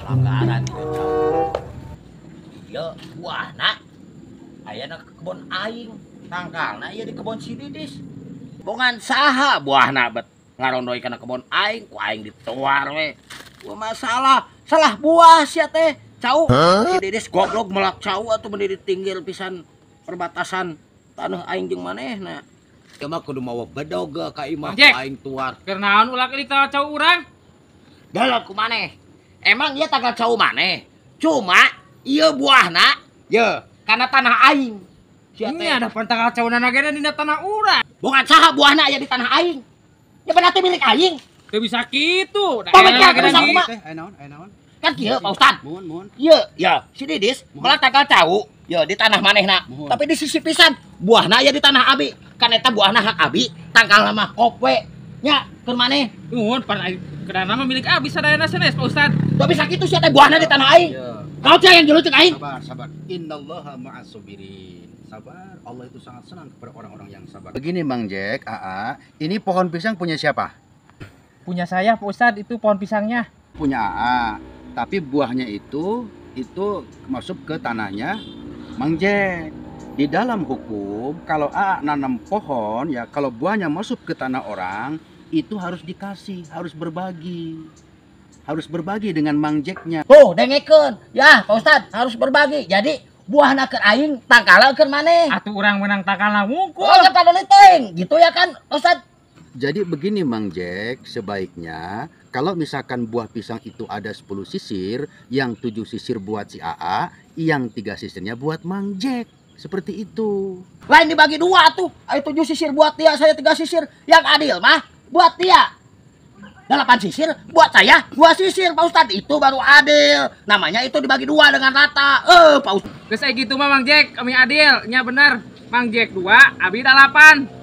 Pelanggaran ieu cau. Ieu buahna aya na kebon aing, tangkalna ieu di kebon si Didis. Bongan saha buahna bet ngarondoy kana kebon aing, ku aing dituar we. Gua masalah, salah buah sia teh. Cau, si Didis goblok melak cau atuh mendiri tinggil pisan perbatasan taneuh aing jeung manehna. Ya mah kudu mawa bedoga ka imah ku aing tuar. Keur naon ulah kali cau urang? Dalam ku maneh. Emang ieu tanggal cau maneh. Cuma ieu buahna ye kana tanah aing. Sia teh Ini ada pantang cauna nagana dina tanah urang. bongan saha buahna aya di tanah aing. Ya bener teh milik aing. Teu bisa kitu. Pameknya bisa kumaha? Teh naon? Kan kieu Pak Ustad. Mun. Ieu, ya, si Didis malah tanggal cau. Ya di tanah manehna. Tapi di sisi pisan buahna aya di tanah abi. Kan eta buahna hak abi, tangkalna mah kopwe. Nya, keur maneh. Nuhun pan kedanana mah milik abis sadayana sanes Pak Ustad. Teu bisa kitu sia teh buahna di tanah aing. Kau teh yang juluh cek aing. Sabar. Innallaha ma'as sabirin. Sabar, Allah itu sangat senang kepada orang-orang yang sabar. Begini Bang Jack, AA, ini pohon pisang punya siapa? Punya saya Pak Ustad, itu pohon pisangnya. Punya AA. Tapi buahnya itu masuk ke tanahnya Mang Jack. Di dalam hukum, kalau AA nanam pohon, ya kalau buahnya masuk ke tanah orang, itu harus dikasih, harus berbagi. Harus berbagi dengan Mang Jacknya. Tuh, dengekeun. Ya, Pak Ustad harus berbagi. Jadi buahna keur aing, tangkalna keur maneh. Atuh urang menang takalna wungkul. Oh, kepada teuing. Gitu ya kan, Pak Ustad? Jadi begini Mang Jack, sebaiknya kalau misalkan buah pisang itu ada 10 sisir, yang 7 sisir buat si AA, yang 3 sisirnya buat Mang Jack. Seperti itu. Lain dibagi dua tuh. Ayo 7 sisir buat dia, saya 3 sisir. Yang adil mah buat dia. 8 sisir buat saya, 2 sisir Pak Ustad. Itu baru adil. Namanya itu dibagi 2 dengan rata. Pak Ustad. Geus gitu mah Mang Jack, kami adil. Nya bener. Mang Jack 2, abi 8.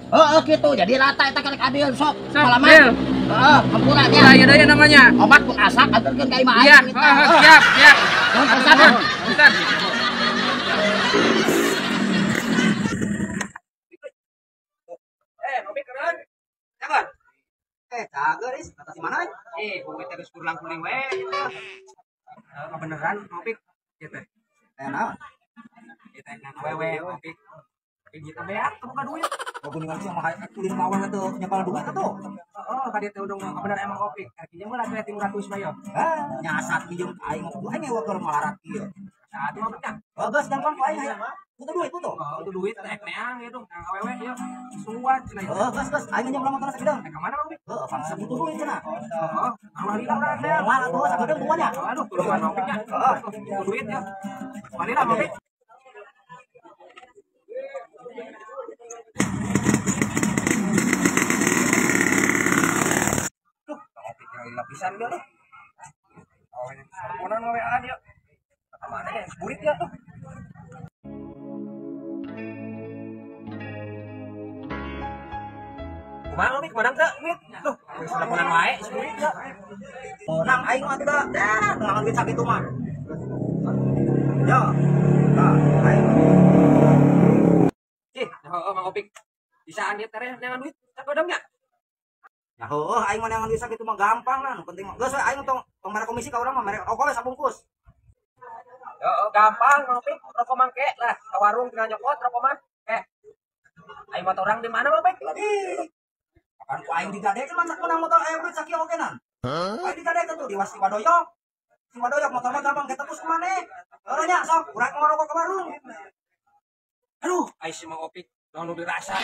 Gitu. Jadi rata eta karek adil sok. Sok, Salaman. adil. Hampura Ulah ya. ya namanya. Obat pun asak anterkeun ka imah Iya, aing. siap. Pak Ustad. Ustad. Ngopi keren. Jangan. Cager is, kata si mana? Kowe terus kulang-kuling we. Kebeneran ngopi gitu. Enak. Kita enak wewe ngopi. Kita beak tuh buka duit. Kuningan sih mah kulit bawang itu nyepal duit atuh. Oh, tadi teh udah bener emang kopi. Kakinya mah lagi 500 bae. Nyasat minjem aing aing eueuh keur malarat ieu. Saat mah pecah. Geus gampang poe aya. Butuh duit butuh. Oh, itu duit teh neang gitu. Kang awewe ieu. Suat cenah. Geus aing nyebrang motor sakideung. Ka mana kopi? Bangsa butuh duit cenah. Oh, awali lah urang teh. Wah, atuh sakideung tuanya. Aduh, kuduan kopinya. Butuh duit ya. Mari lah kopi. Lapisan dia tuh. Oh, ini teleponan WA dia. Mana ya? Burit ya tuh. Kumaha Mik? Madang teh, Mik? Tuh, teleponan wae, burit ya. Nang aing mah tidak. Tengah duit sakitu mah. Ya. Tah, aing. Heeh, Mang Opik. Bisaan dia teh dengan duit. Tak kodamnya. Ya heueuh aing mah neangan duit sakitu mah gampang lah, nu penting mah. Geus we aing tong mere komisi ka urang mah mere rokok we sabungkus. Heeh, gampang Mang Opik. Rokok mangke lah, ka warung tinggal nyokot rokok mah. Aing motor orang di mana Mang Opik? Kapan ku aing digadekeun mah menang motor aya duit sakieu ogenan. Aing digadekeun tuh di Wasti Wadoyok. Si Wadoyok motor mah gampang ketepus ku maneh. Heureuh nya sok urang ngarokok ka warung. Aduh, aing si Mang Opik, lalu dirasa.